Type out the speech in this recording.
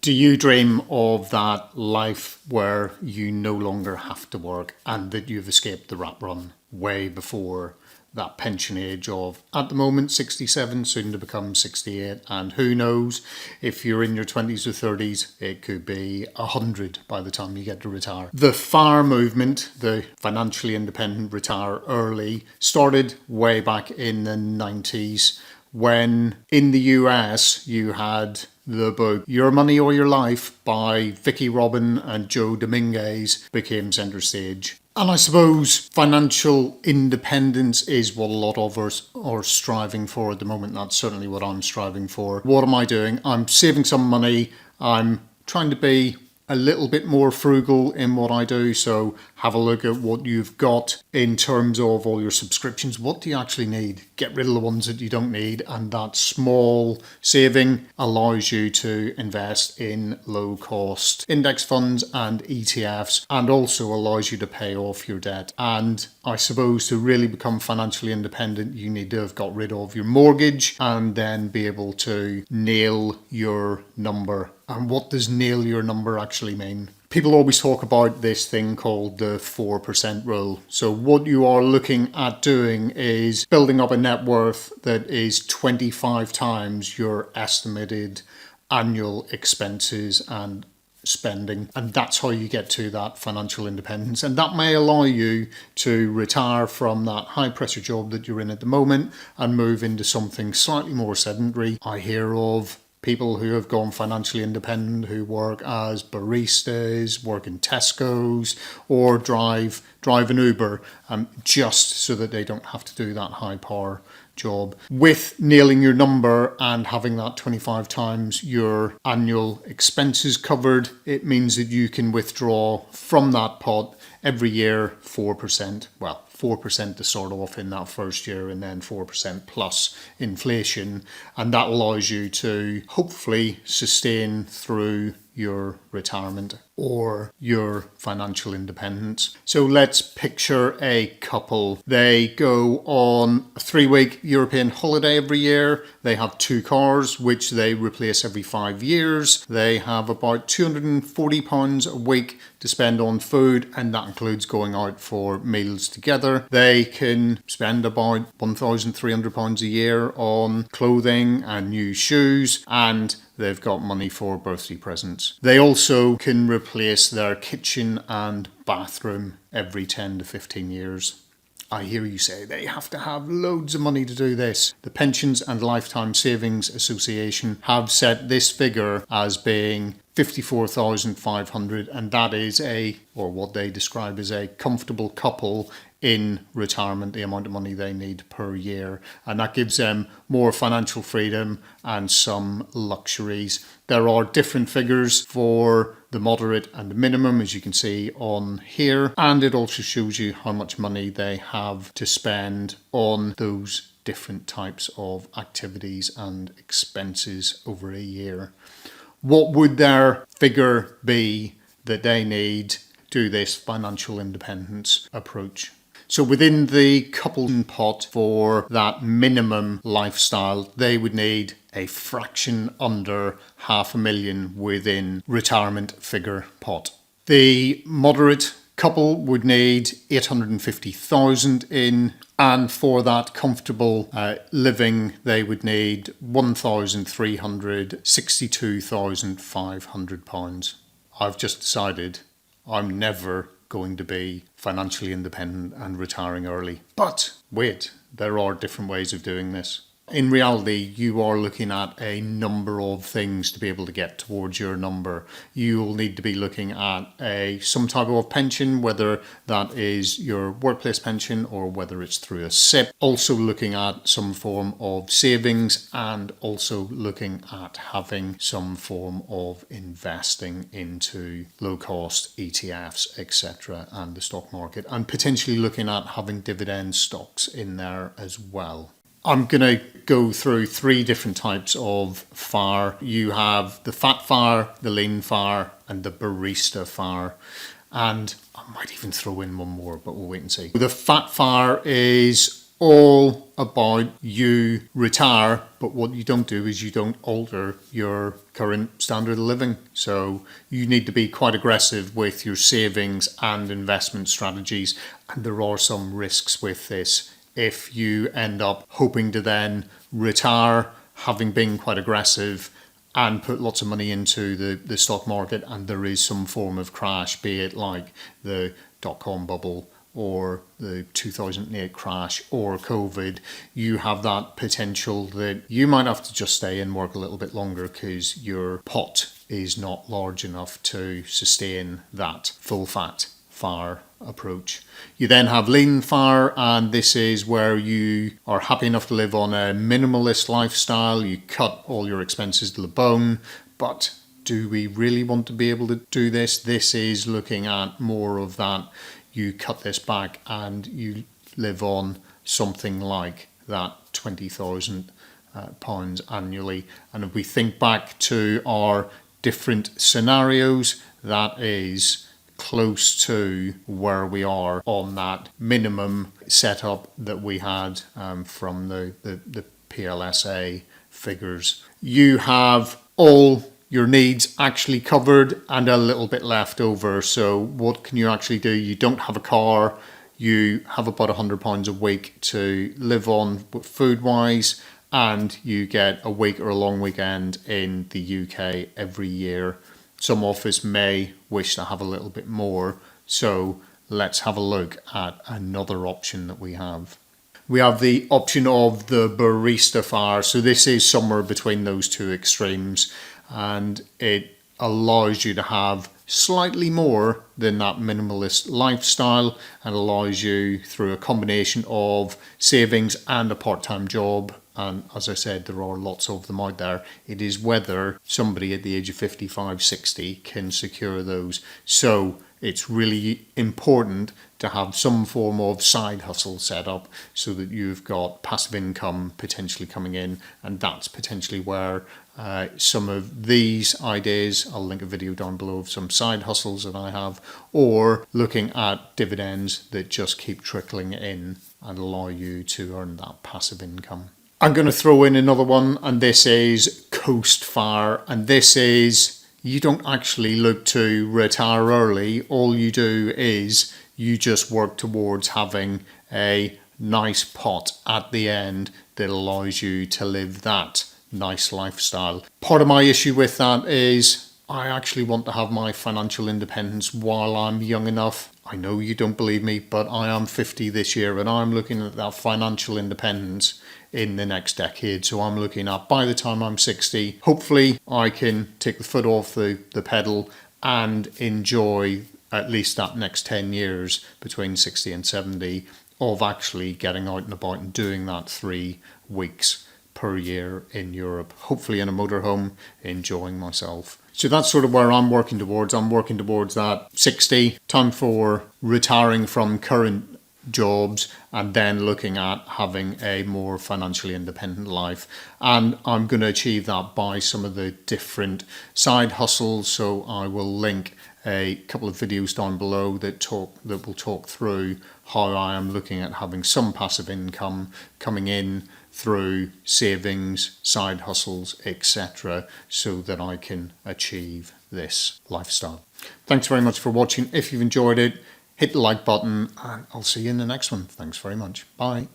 Do you dream of that life where you no longer have to work and that you've escaped the rat run way before that pension age of, at the moment, 67, soon to become 68, and who knows, if you're in your 20s or 30s, it could be 100 by the time you get to retire. The FIRE movement, the financially independent retire early, started way back in the 90s when in the US you had the book Your Money or Your Life by Vicky Robin and Joe Dominguez became centre stage. And I suppose financial independence is what a lot of us are striving for at the moment. That's certainly what I'm striving for. What am I doing? I'm saving some money. I'm trying to be a little bit more frugal in what I do. So have a look at what you've got in terms of all your subscriptions. What do you actually need? Get rid of the ones that you don't need. And that small saving allows you to invest in low cost index funds and ETFs, and also allows you to pay off your debt. And I suppose to really become financially independent, you need to have got rid of your mortgage and then be able to nail your number. And what does nail your number actually mean? People always talk about this thing called the 4% rule. So what you are looking at doing is building up a net worth that is 25 times your estimated annual expenses and spending, and that's how you get to that financial independence. And that may allow you to retire from that high pressure job that you're in at the moment and move into something slightly more sedentary. I hear of people who have gone financially independent who work as baristas, work in Tesco's, or drive an Uber, just so that they don't have to do that high power job. With nailing your number and having that 25 times your annual expenses covered, it means that you can withdraw from that pot every year 4%. Well, 4% to start off in that first year, and then 4% plus inflation. And that allows you to hopefully sustain through your retirement or your financial independence. So let's picture a couple. They go on a 3-week European holiday every year. They have 2 cars, which they replace every 5 years. They have about £240 a week to spend on food, and that includes going out for meals together. They can spend about £1,300 a year on clothing and new shoes, and they've got money for birthday presents. They also can replace their kitchen and bathroom every 10 to 15 years. I hear you say they have to have loads of money to do this. The Pensions and Lifetime Savings Association have set this figure as being 54,500, and that is or what they describe as a comfortable couple in retirement, the amount of money they need per year. And that gives them more financial freedom and some luxuries. There are different figures for the moderate and the minimum, as you can see on here. And it also shows you how much money they have to spend on those different types of activities and expenses over a year. What would their figure be that they need to this financial independence approach? So within the couple pot for that minimum lifestyle, they would need a fraction under £500,000 within retirement figure pot. The moderate couple would need 850,000 in, and for that comfortable living, they would need £1,362,500. I've just decided I'm never going to be financially independent and retiring early. But wait, there are different ways of doing this. In reality, you are looking at a number of things to be able to get towards your number. You'll need to be looking at some type of pension, whether that is your workplace pension or whether it's through a SIP. Also looking at some form of savings, and also looking at having some form of investing into low-cost ETFs, etc., and the stock market, and potentially looking at having dividend stocks in there as well. I'm going to go through 3 different types of FIRE. You have the fat FIRE, the lean FIRE, and the barista FIRE. And I might even throw in one more, but we'll wait and see. The fat FIRE is all about you retire, but what you don't do is you don't alter your current standard of living. So you need to be quite aggressive with your savings and investment strategies, and there are some risks with this. If you end up hoping to then retire, having been quite aggressive and put lots of money into the stock market, and there is some form of crash, be it like the dot-com bubble or the 2008 crash or COVID, you have that potential that you might have to just stay and work a little bit longer because your pot is not large enough to sustain that full fat FIRE approach. You then have lean FIRE, and this is where you are happy enough to live on a minimalist lifestyle. You cut all your expenses to the bone, but do we really want to be able to do this? This is looking at more of that. You cut this back and you live on something like that £20,000 annually. And if we think back to our different scenarios, that is close to where we are on that minimum setup that we had from the PLSA figures. You have all your needs actually covered and a little bit left over. So what can you actually do? You don't have a car. You have about £100 a week to live on food wise, and you get a week or a long weekend in the UK every year. Some of us may wish to have a little bit more. So let's have a look at another option that we have. We have the option of the Barista FIRE. So this is somewhere between those two extremes, and it allows you to have slightly more than that minimalist lifestyle, and allows you through a combination of savings and a part-time job. And as I said, there are lots of them out there. It is whether somebody at the age of 55, 60 can secure those. So it's really important to have some form of side hustle set up so that you've got passive income potentially coming in, and that's potentially where some of these ideas, I'll link a video down below of some side hustles that I have, or looking at dividends that just keep trickling in and allow you to earn that passive income. I'm going to throw in another one, and this is Coast FIRE, and this is you don't actually look to retire early. All you do is you just work towards having a nice pot at the end that allows you to live that nice lifestyle. Part of my issue with that is I actually want to have my financial independence while I'm young enough. I know you don't believe me, but I am 50 this year, and I'm looking at that financial independence in the next decade. So I'm looking at, by the time I'm 60, hopefully I can take the foot off the pedal and enjoy at least that next 10 years between 60 and 70 of actually getting out and about and doing that 3 weeks per year in Europe, hopefully in a motorhome, enjoying myself. So that's sort of where I'm working towards. I'm working towards that 60, time for retiring from current jobs and then looking at having a more financially independent life. And I'm going to achieve that by some of the different side hustles. So I will link a couple of videos down below that will talk through how I am looking at having some passive income coming in through savings, side hustles, etc., so that I can achieve this lifestyle. Thanks very much for watching. If you've enjoyed it, hit the like button, and I'll see you in the next one. Thanks very much. Bye.